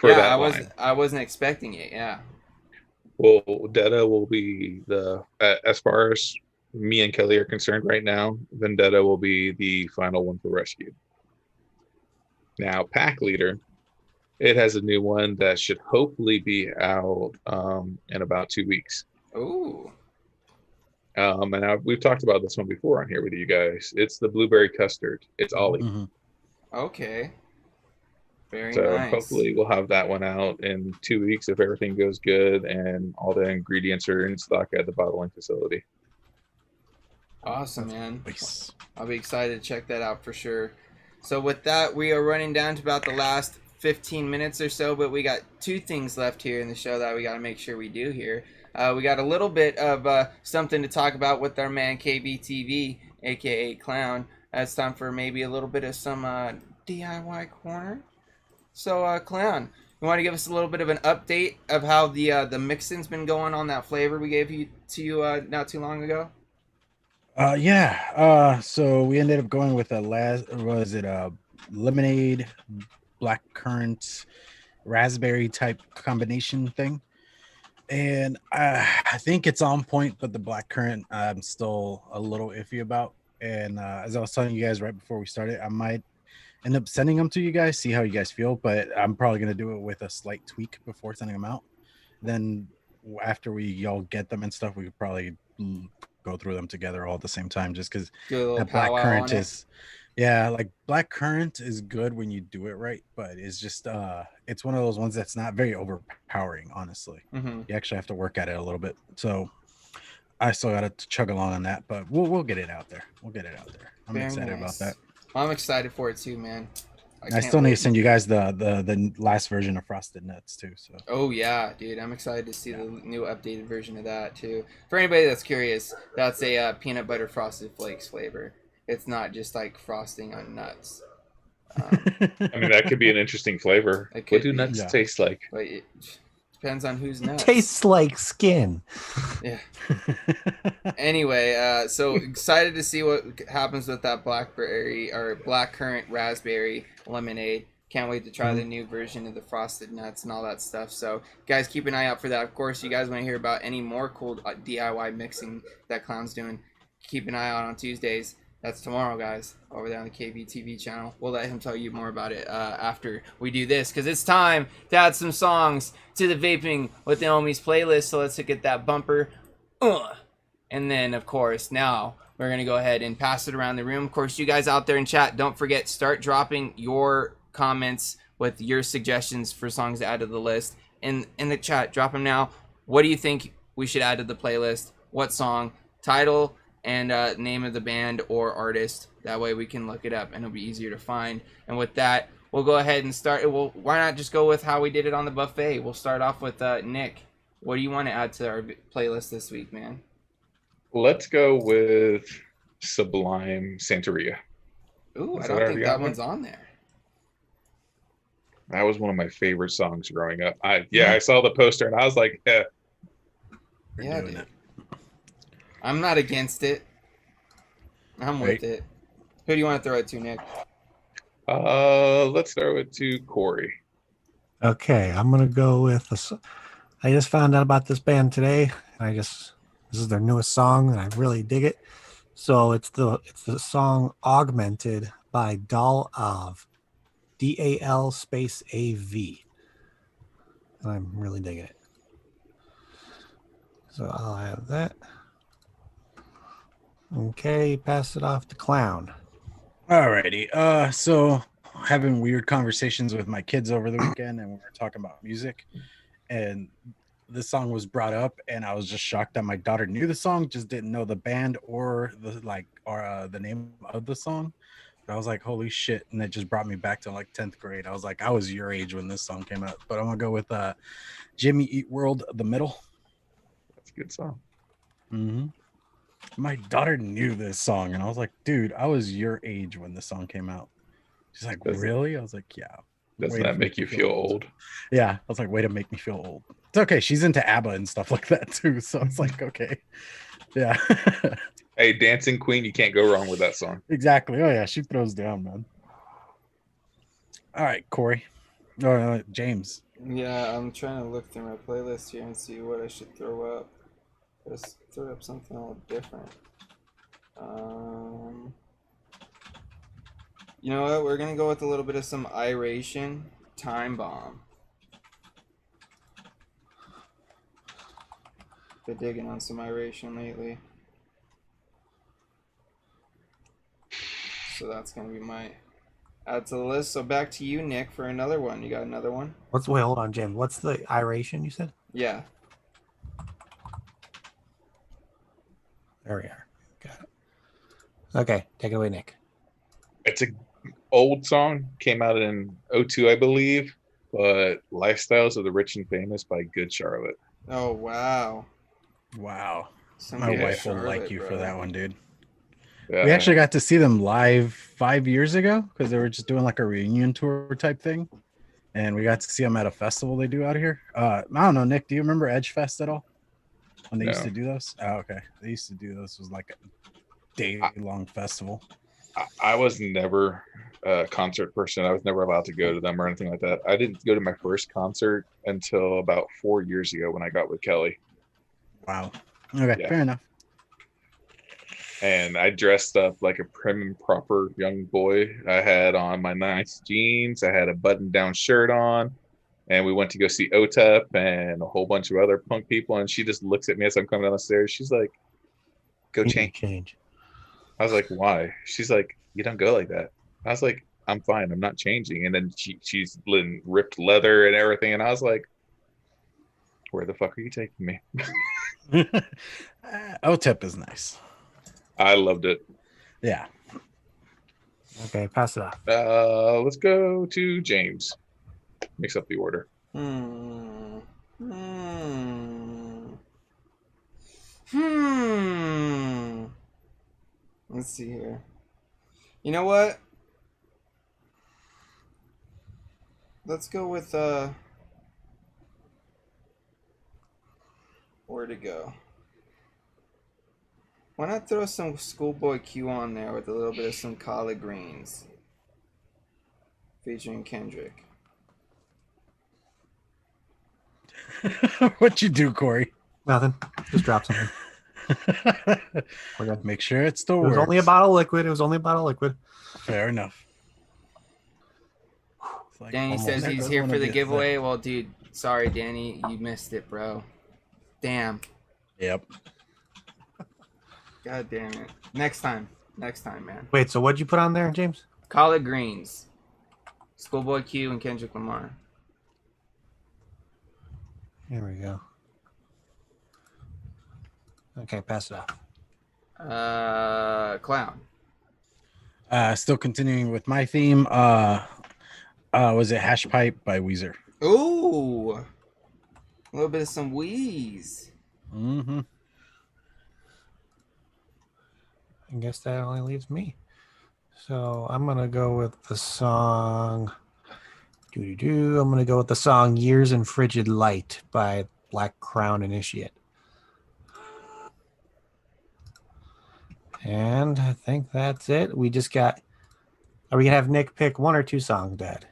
I wasn't expecting it. Yeah. Well, Vendetta will be as far as me and Kelly are concerned right now, Vendetta will be the final one for Rescue. Now, Pack Leader, it has a new one that should hopefully be out in about 2 weeks. Ooh. And we've talked about this one before on here with you guys. It's the blueberry custard. It's Ollie. Mm-hmm. Okay. Very so nice. Hopefully we'll have that one out in 2 weeks if everything goes good and all the ingredients are in stock at the bottling facility. Awesome, man. Nice. I'll be excited to check that out for sure. So with that, we are running down to about the last 15 minutes or so, but we got two things left here in the show that we got to make sure we do here. We got a little bit of something to talk about with our man KBTV, aka Clown. It's time for maybe a little bit of some DIY corner. So, Clown, you want to give us a little bit of an update of how the mixing's been going on that flavor we gave to you not too long ago? So we ended up going with a lemonade, black currant, raspberry type combination thing. And I think it's on point, but the black currant I'm still a little iffy about. And as I was telling you guys right before we started, I might end up sending them to you guys, see how you guys feel, but I'm probably going to do it with a slight tweak before sending them out. Then after y'all get them and stuff, we could probably go through them together all at the same time, just because that black currant is like black currant is good when you do it right, but it's just it's one of those ones that's not very overpowering, honestly. Mm-hmm. You actually have to work at it a little bit, so I still got to chug along on that, but we'll get it out there. I'm excited about that. I'm excited for it too, man. I still need to send you guys the last version of Frosted Nuts too. So. Oh yeah, dude, I'm excited to see the new updated version of that too. For anybody that's curious, that's a peanut butter frosted flakes flavor. It's not just like frosting on nuts. I mean, that could be an interesting flavor. What do nuts taste like? But it depends on who's nuts. Tastes like skin. Yeah. Anyway, so excited to see what happens with that blackberry or black currant raspberry lemonade. Can't wait to try the new version of the frosted nuts and all that stuff. So guys, keep an eye out for that. Of course, you guys want to hear about any more cool DIY mixing that Clown's doing, keep an eye out on Tuesdays. That's tomorrow, guys, over there on the KBTV channel. We'll let him tell you more about it after we do this, because it's time to add some songs to the Vaping with the Ohmies playlist. So let's get that bumper. And then, of course, now we're going to go ahead and pass it around the room. Of course, you guys out there in chat, don't forget, start dropping your comments with your suggestions for songs to add to the list. In the chat, drop them now. What do you think we should add to the playlist? What song? Title and name of the band or artist. That way we can look it up and it'll be easier to find. And with that, we'll go ahead and start. Well, why not just go with how we did it on the buffet? We'll start off with Nick. What do you want to add to our playlist this week, man? Let's go with Sublime Santeria. Ooh, I don't think that one's on there. That was one of my favorite songs growing up. I Yeah. saw the poster and I was like, We're Yeah, doing dude. it. I'm not against it. I'm with it. Who do you want to throw it to, Nick? let's throw it to Corey. Okay, I'm gonna go with this. I just found out about this band today, and this is their newest song, and I really dig it. So it's the song "Augmented" by Dal Av, DAL space AV, and I'm really digging it. So I'll have that. Okay, pass it off to Clown. Alrighty. So having weird conversations with my kids over the weekend, and we were talking about music, and this song was brought up, and I was just shocked that my daughter knew the song, just didn't know the band or the name of the song. But I was like, holy shit! And it just brought me back to like 10th grade. I was like, I was your age when this song came out. But I'm gonna go with Jimmy Eat World, The Middle. That's a good song. Mm-hmm. My daughter knew this song, and I was like, dude, I was your age when this song came out. She's like, really? I was like, yeah. Doesn't that make you feel old? Yeah. I was like, way to make me feel old. It's okay. She's into ABBA and stuff like that too. So it's like, okay. Yeah. Hey, Dancing Queen, you can't go wrong with that song. Exactly. Oh yeah, she throws down, man. All right, Corey. James. Yeah, I'm trying to look through my playlist here and see what I should throw up. Let's throw up something a little different. You know what? We're gonna go with a little bit of some Iration, Time Bomb. Been digging on some Iration lately. So that's gonna be my add to the list. So back to you, Nick, for another one. You got another one? Wait, hold on, James. What's the iration you said? Yeah. There we are. Got it. Okay, take it away, Nick. It's a old song, came out in 02, I believe, but Lifestyles of the Rich and Famous by Good Charlotte. Oh wow. Wow. Some My good wife will Charlotte, like you bro. for that one, dude. Yeah. We actually got to see them live 5 years ago because they were just doing like a reunion tour type thing. And we got to see them at a festival they do out here. I don't know, Nick, do you remember Edge Fest at all? When they used to do those? Oh, okay. They used to do those. It was like a day-long festival. I was never a concert person. I was never allowed to go to them or anything like that. I didn't go to my first concert until about 4 years ago when I got with Kelly. Wow. Okay, Yeah. fair enough. And I dressed up like a prim and proper young boy. I had on my nice jeans. I had a button-down shirt on. And we went to go see OTEP and a whole bunch of other punk people. And she just looks at me as I'm coming down the stairs. She's like, go You need change. I was like, why? She's like, you don't go like that. I was like, I'm fine. I'm not changing. And then she's in ripped leather and everything. And I was like, where the fuck are you taking me? OTEP is nice. I loved it. Yeah. Okay, pass it off. Let's go to James. Mix up the order. Let's see here. You know what? Let's go with where to go? Why not throw some Schoolboy Q on there with a little bit of some collard greens, featuring Kendrick. What'd you do, Corey? Nothing. Just drop something. We're good. Make sure it still It works. was only a bottle of liquid. Fair enough. It's like Danny almost- says that he's doesn't here wanna for the be a giveaway. thing. Well, dude, sorry, Danny, you missed it, bro. Damn. Yep. God damn it. Next time, man. Wait, so what'd you put on there, James? Collard greens, Schoolboy Q, and Kendrick Lamar. Here we go. Okay, pass it off. Clown. Still continuing with my theme. Was it Hash Pipe by Weezer? Ooh, a little bit of some wheeze. Mm-hmm. I guess that only leaves me. So I'm gonna go with the song I'm gonna go with the song "Years in Frigid Light" by Black Crown Initiate. And I think that's it. We just got. Are we gonna have Nick pick one or two songs, Dad?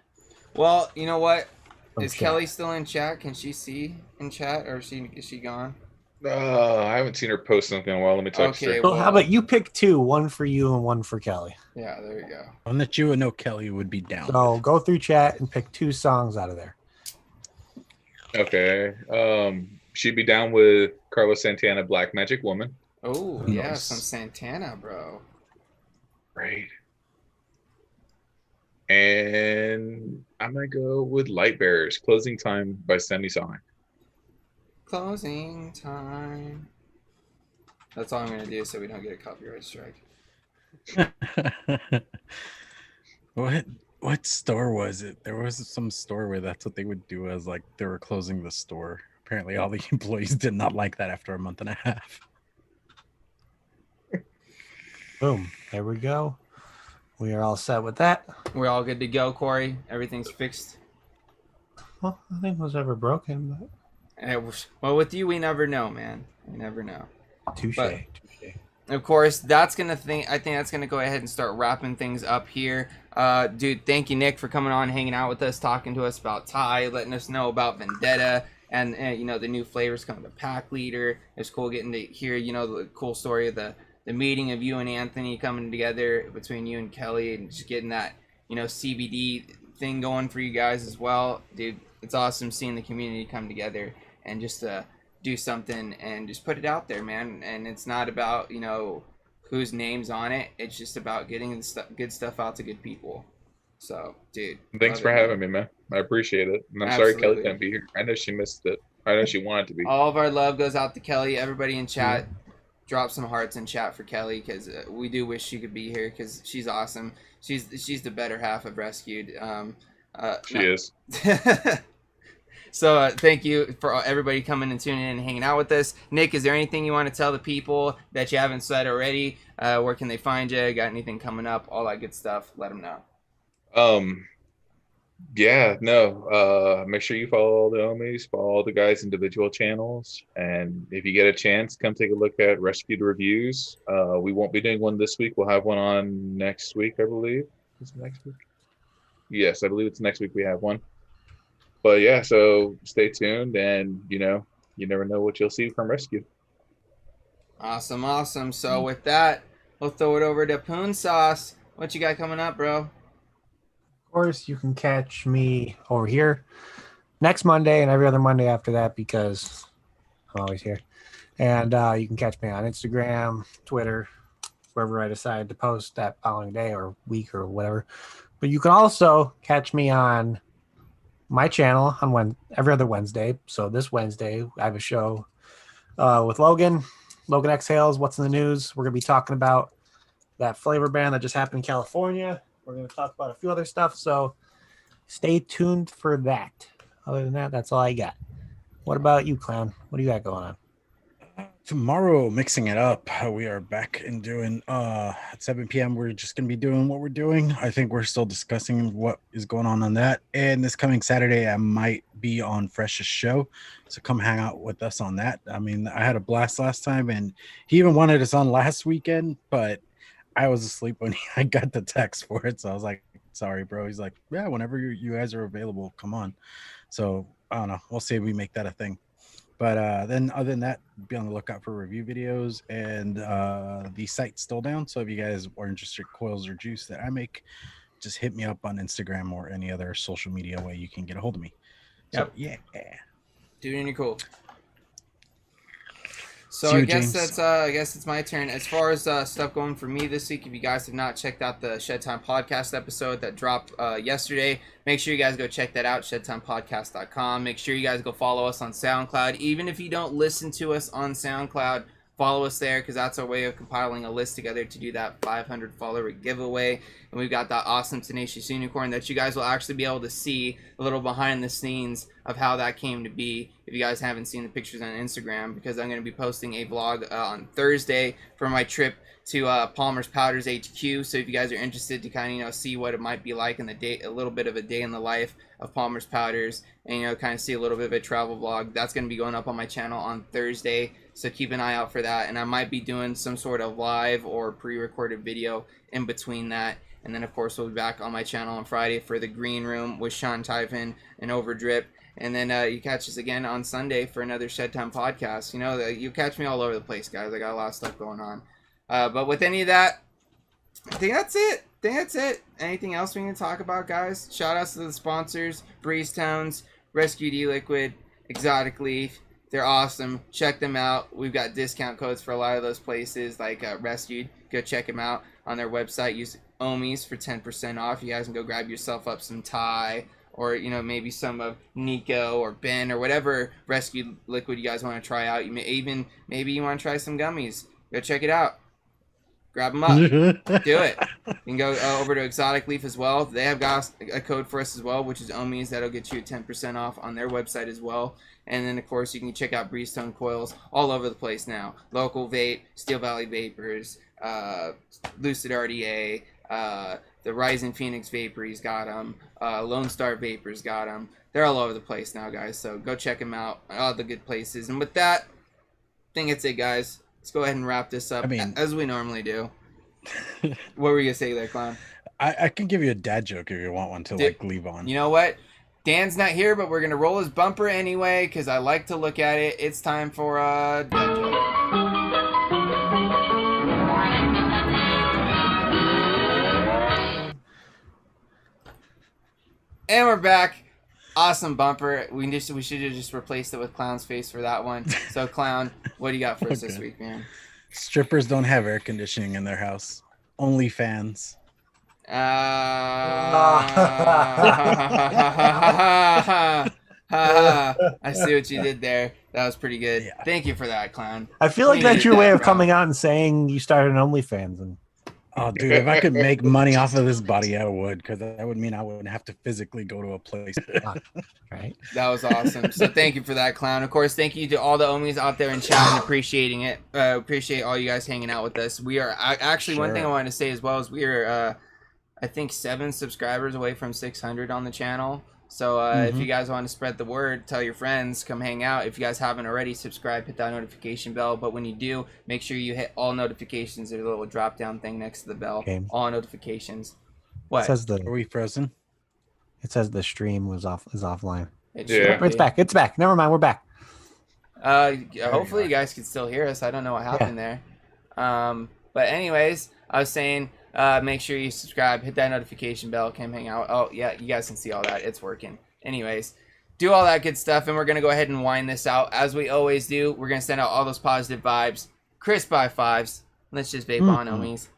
Well, you know what? From Is chat. Kelly still in chat? Can she see in chat, or is she gone? I haven't seen her post something in a while. Let me text Okay, her. Well, how about you pick two, one for you and one for Kelly? Yeah, there you go. One that you would know Kelly would be down So with. go through chat and pick two songs out of there. Okay. She'd be down with Carlos Santana, Black Magic Woman. Oh yeah, Nice. some Santana, bro. Right. And I'm gonna go with Light Bearers, Closing Time by Semisonic. Closing time. That's all I'm gonna do, so we don't get a copyright strike. What store was it? There was some store where that's what they would do, as like they were closing the store. Apparently all the employees did not like that after a month and a half. Boom. There we go. We are all set with that. We're all good to go, Corey. Everything's fixed. Well, nothing was ever broken, but Well, with you, we never know, man. We never know. touche. But- Of course, I think that's gonna go ahead and start wrapping things up here. Dude, thank you, Nick, for coming on, hanging out with us, talking to us about Thai, letting us know about Vendetta, and you know, the new flavors coming to Pack Leader. It's cool getting to hear, you know, the cool story of the meeting of you and Anthony coming together between you and Kelly, and just getting that, you know, CBD thing going for you guys as well. Dude, it's awesome seeing the community come together and just do something and just put it out there, man. And it's not about, you know, whose name's on it. It's just about getting the good stuff out to good people. So, dude, Thanks for having me, man. I appreciate it. And I'm sorry Kelly couldn't be here. I know she missed it. I know she wanted to be. All of our love goes out to Kelly. Everybody in chat, drop some hearts in chat for Kelly, because we do wish she could be here, because she's awesome. She's the better half of Rescued. She is. So thank you for everybody coming and tuning in and hanging out with us. Nick, is there anything you want to tell the people that you haven't said already? Where can they find you? Got anything coming up? All that good stuff. Let them know. Yeah, no. Make sure you follow all the Ohmies, follow all the guys' individual channels, and if you get a chance, come take a look at Rescued Reviews. We won't be doing one this week. We'll have one on next week, I believe. Is it next week? Yes, I believe it's next week we have one. But yeah, so stay tuned, and you know, you never know what you'll see from Rescue. Awesome. So with that, we'll throw it over to Poon Sauce. What you got coming up, bro? Of course, you can catch me over here next Monday and every other Monday after that, because I'm always here. And you can catch me on Instagram, Twitter, wherever I decide to post that following day or week or whatever. But you can also catch me on my channel on every other Wednesday. So this Wednesday, I have a show with Logan Exhales, What's in the News. We're going to be talking about that flavor ban that just happened in California. We're going to talk about a few other stuff. So stay tuned for that. Other than that, that's all I got. What about you, Clown? What do you got going on? Tomorrow, mixing it up, we are back and doing at 7 p.m. We're just gonna be doing what we're doing. I think we're still discussing what is going on that. And this coming Saturday, I might be on Fresh's show, so come hang out with us on that. I mean, I had a blast last time, and he even wanted us on last weekend, but I was asleep when I got the text for it, so I was like, "Sorry, bro." He's like, "Yeah, whenever you guys are available, come on." So I don't know. We'll see if we make that a thing. But then other than that, be on the lookout for review videos, and the site's still down. So if you guys are interested in coils or juice that I make, just hit me up on Instagram or any other social media way you can get a hold of me. Yep. So yeah. Dude, and you're cool. So See I you, guess James. I guess it's my turn. As far as stuff going for me this week, if you guys have not checked out the Shed Time Podcast episode that dropped yesterday, make sure you guys go check that out, shedtimepodcast.com. Make sure you guys go follow us on SoundCloud. Even if you don't listen to us on SoundCloud, follow us there, because that's our way of compiling a list together to do that 500 follower giveaway. And we've got that awesome Tenacious Unicorn that you guys will actually be able to see a little behind the scenes of how that came to be, if you guys haven't seen the pictures on Instagram, because I'm going to be posting a vlog on Thursday for my trip to Palmer's Powders HQ. So if you guys are interested to kind of see what it might be like in the day, a little bit of a day in the life of Palmer's Powders, and kind of see a little bit of a travel vlog, that's going to be going up on my channel on Thursday. So keep an eye out for that, and I might be doing some sort of live or pre-recorded video in between that. And then of course we'll be back on my channel on Friday for the Green Room with Sean Typhon and Overdrip. And then you catch us again on Sunday for another Shed Time podcast. You catch me all over the place, guys. I got a lot of stuff going on. But with any of that, I think that's it. Anything else we can talk about, guys? Shout outs to the sponsors: Breeze Tones, Rescued E-Liquid, Exotic Leaf. They're awesome. Check them out. We've got discount codes for a lot of those places, like Rescued. Go check them out on their website. Use Ohmies for 10% off. You guys can go grab yourself up some Thai, or maybe some of Nico or Ben or whatever Rescued liquid you guys want to try out. Maybe you want to try some gummies. Go check it out. Grab them up. Do it. You can go over to Exotic Leaf as well. They have got a code for us as well, which is Ohmies. That'll get you 10% off on their website as well. And then, of course, you can check out Breezestone Coils all over the place now. Local Vape, Steel Valley Vapors, Lucid RDA, the Rising Phoenix Vapories got them. Lone Star Vapors got them. They're all over the place now, guys. So go check them out. All the good places. And with that, I think that's it, guys. Let's go ahead and wrap this up as we normally do. What were you going to say there, Clown? I can give you a dad joke if you want one to leave on. You know what? Dan's not here, but we're going to roll his bumper anyway, because I like to look at it. It's time for a dad joke. And we're back. Awesome bumper. We should have just replaced it with Clown's face for that one. So, Clown, what do you got for us this week, man? Strippers don't have air conditioning in their house. Only fans. I see what you did there. That was pretty good. Yeah. Thank you for that, Clown. I feel like that's your way of coming out and saying you started an OnlyFans. And oh, dude, if I could make money off of this body, I would, because that would mean I wouldn't have to physically go to a place. Right. That was awesome. So thank you for that, Clown. Of course, thank you to all the Ohmies out there in chat and appreciating it. Appreciate all you guys hanging out with us. We are actually, one thing I wanted to say as well is we are, I think, 7 subscribers away from 600 on the channel. So if you guys want to spread the word, tell your friends, come hang out. If you guys haven't already, subscribe, hit that notification bell. But when you do, make sure you hit all notifications. There's a little drop down thing next to the bell. Okay. All notifications. What? It says Are we frozen? It says the stream is offline. It's back. It's back. Never mind. We're back. Hopefully you guys can still hear us. I don't know what happened there. But anyways, I was saying, make sure you subscribe, hit that notification bell, come hang out. Oh, yeah, you guys can see all that. It's working. Anyways, do all that good stuff, and we're going to go ahead and wind this out. As we always do, we're going to send out all those positive vibes. Crisp high fives. Let's just vape on, Ohmies.